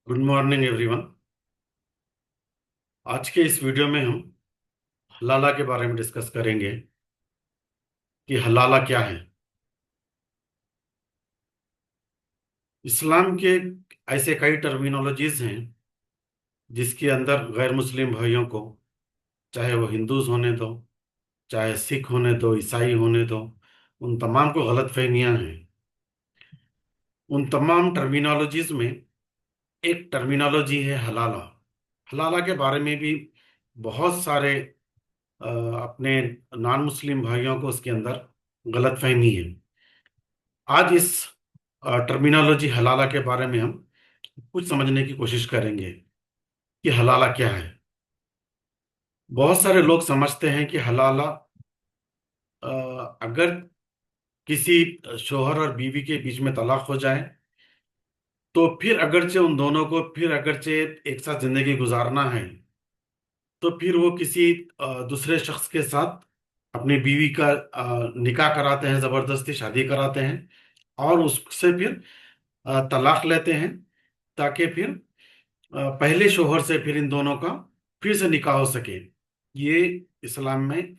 Good morning everyone. आज के इस वीडियो में हम हलाला के बारे में डिस्कस करेंगे कि हलाला क्या है। इस्लाम के ऐसे कई टर्मिनोलॉजीज हैं जिसके अंदर गैर मुस्लिम भाइयों को, चाहे वो हिंदूज होने दो, चाहे सिख होने दो, ईसाई होने दो, उन तमाम को गलत फहमियाँ हैं। उन तमाम टर्मिनोलॉजीज में एक टर्मिनोलॉजी है हलाला। हलाला के बारे में भी बहुत सारे अपने नॉन मुस्लिम भाइयों को उसके अंदर गलत फहमी है। आज इस टर्मिनोलॉजी हलाला के बारे में हम कुछ समझने की कोशिश करेंगे कि हलाला क्या है। बहुत सारे लोग समझते हैं कि हलाला अगर किसी शोहर और बीवी के बीच में तलाक हो जाए तो फिर अगरचे उन दोनों को फिर अगरचे एक साथ जिंदगी गुजारना है तो फिर वो किसी दूसरे शख्स के साथ अपनी बीवी का निकाह कराते हैं, जबरदस्ती शादी कराते हैं और उससे फिर तलाक लेते हैं ताकि फिर पहले शोहर से फिर इन दोनों का फिर से निकाह हो सके। ये इस्लाम में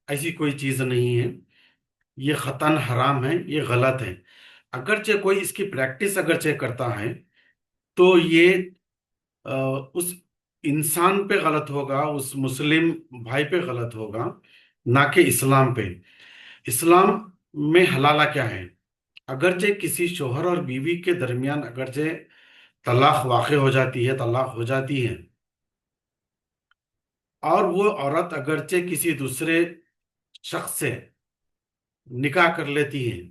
ऐसी कोई चीज नहीं है। ये खतन हराम है, ये गलत है। अगरचे कोई इसकी प्रैक्टिस अगरचे करता है तो ये उस इंसान पे गलत होगा, उस मुस्लिम भाई पे गलत होगा, ना कि इस्लाम पे। इस्लाम में हलाला क्या है? अगरचे किसी शोहर और बीवी के दरमियान अगरचे तलाक वाक़ हो जाती है, तलाक हो जाती है और वो औरत अगरचे किसी दूसरे शख्स से निकाह कर लेती है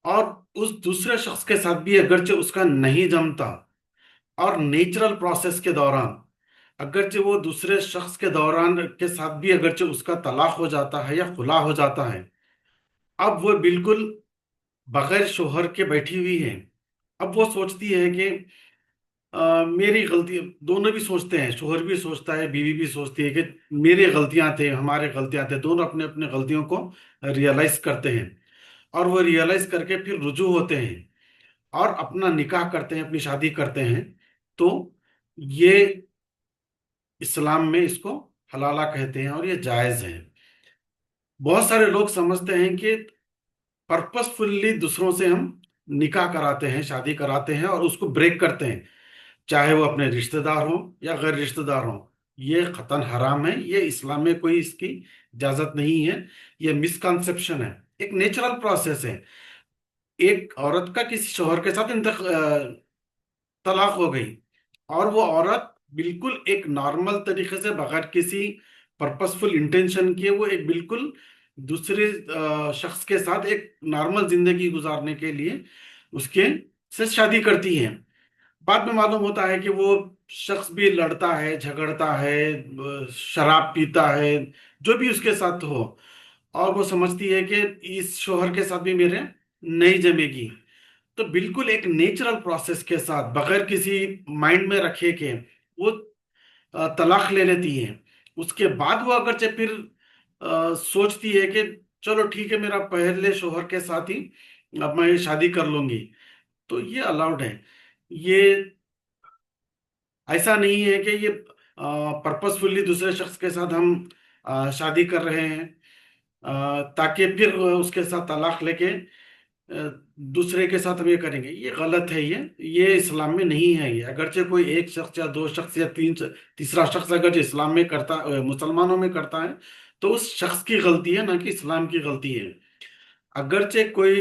और उस दूसरे शख्स के साथ भी अगरचे उसका नहीं जमता और नेचुरल प्रोसेस के दौरान अगरचे वो दूसरे शख्स के दौरान के साथ भी अगरचे उसका तलाक हो जाता है या खुला हो जाता है, अब वो बिल्कुल बगैर शोहर के बैठी हुई है। अब वो सोचती है कि मेरी गलती, दोनों भी सोचते हैं, शोहर भी सोचता है, बीवी भी सोचती है कि मेरी गलतियां थे, हमारे गलतियां थे, दोनों अपने अपने गलतियों को रियलाइज करते हैं और वो रियलाइज करके फिर रुजू होते हैं और अपना निकाह करते हैं, अपनी शादी करते हैं। तो ये इस्लाम में इसको हलाला कहते हैं और ये जायज है। बहुत सारे लोग समझते हैं कि पर्पसफुल्ली दूसरों से हम निकाह कराते हैं, शादी कराते हैं और उसको ब्रेक करते हैं, चाहे वो अपने रिश्तेदार हों या गैर रिश्तेदार हों। ये खतन हराम है, ये इस्लाम में कोई इसकी इजाजत नहीं है। ये मिसकंसेप्शन है। एक नेचुरल प्रोसेस है। एक औरत का किसी शोहर के साथ तलाक हो गई और वो औरत बिल्कुल एक नॉर्मल तरीके से बगैर किसी पर्पसफुल इंटेंशन किए वो एक बिल्कुल दूसरे शख्स के साथ एक नॉर्मल जिंदगी गुजारने के लिए उसके से शादी करती है। बाद में मालूम होता है कि वो शख्स भी लड़ता है, झगड़ता है, शराब पीता है, जो भी उसके साथ हो, और वो समझती है कि इस शोहर के साथ भी मेरे नहीं जमेगी। तो बिल्कुल एक नेचुरल प्रोसेस के साथ बगैर किसी माइंड में रखे के वो तलाक ले लेती है। उसके बाद वो अगरचे फिर सोचती है कि चलो ठीक है, मेरा पहले शोहर के साथ ही अब मैं शादी कर लूंगी, तो ये अलाउड है। ये ऐसा नहीं है कि ये पर्पसफुली दूसरे शख्स के साथ हम शादी कर रहे हैं ताकि फिर उसके साथ तलाक लेके दूसरे के साथ हम ये करेंगे। ये गलत है। ये इस्लाम में नहीं है। ये अगरचे कोई एक शख्स या दो शख्स या तीसरा शख्स अगर जो इस्लाम में करता, मुसलमानों में करता है, तो उस शख्स की गलती है, ना कि इस्लाम की गलती है। अगरचे कोई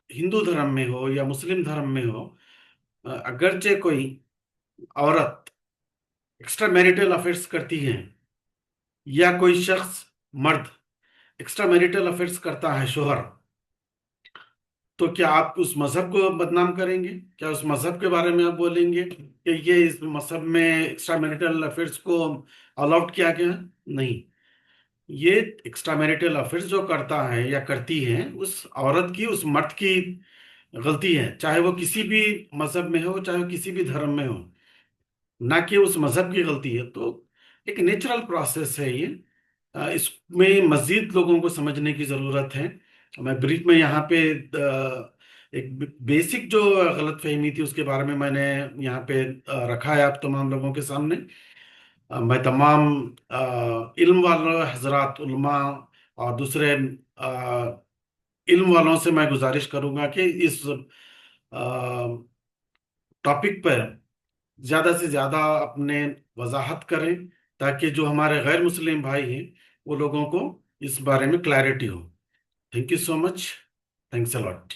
हिंदू धर्म में हो या मुस्लिम धर्म में हो, अगरचे कोई औरत एक्स्ट्रा मैरिटल अफेयर्स करती है या कोई शख्स, मर्द, एक्स्ट्रा मैरिटल अफेयर्स करता है, शोहर, तो क्या आप उस मजहब को बदनाम करेंगे? क्या उस मजहब के बारे में आप बोलेंगे कि ये इस मजहब में एक्स्ट्रा मैरिटल अफेयर्स को अलाउड किया गया है? नहीं। ये एक्स्ट्रा मैरिटल अफेयर्स जो करता है या करती है, उस औरत की, उस मर्द की गलती है, चाहे वो किसी भी मजहब में हो, चाहे वो किसी भी धर्म में हो, ना कि उस मजहब की गलती है। तो एक नेचुरल प्रोसेस है ये। इसमें मजीद लोगों को समझने की जरूरत है। मैं ब्रीफ में यहाँ पे एक बेसिक जो गलत फहमी थी उसके बारे में मैंने यहाँ पे रखा है आप तमाम लोगों के सामने। मैं तमाम इल्म वालों हजरात उलमा और दूसरे इल्म वालों से मैं गुजारिश करूंगा कि इस टॉपिक पर ज्यादा से ज्यादा अपने वजाहत करें, ताकि जो हमारे गैर मुस्लिम भाई हैं वो लोगों को इस बारे में क्लैरिटी हो। Thank you so much. Thanks a lot.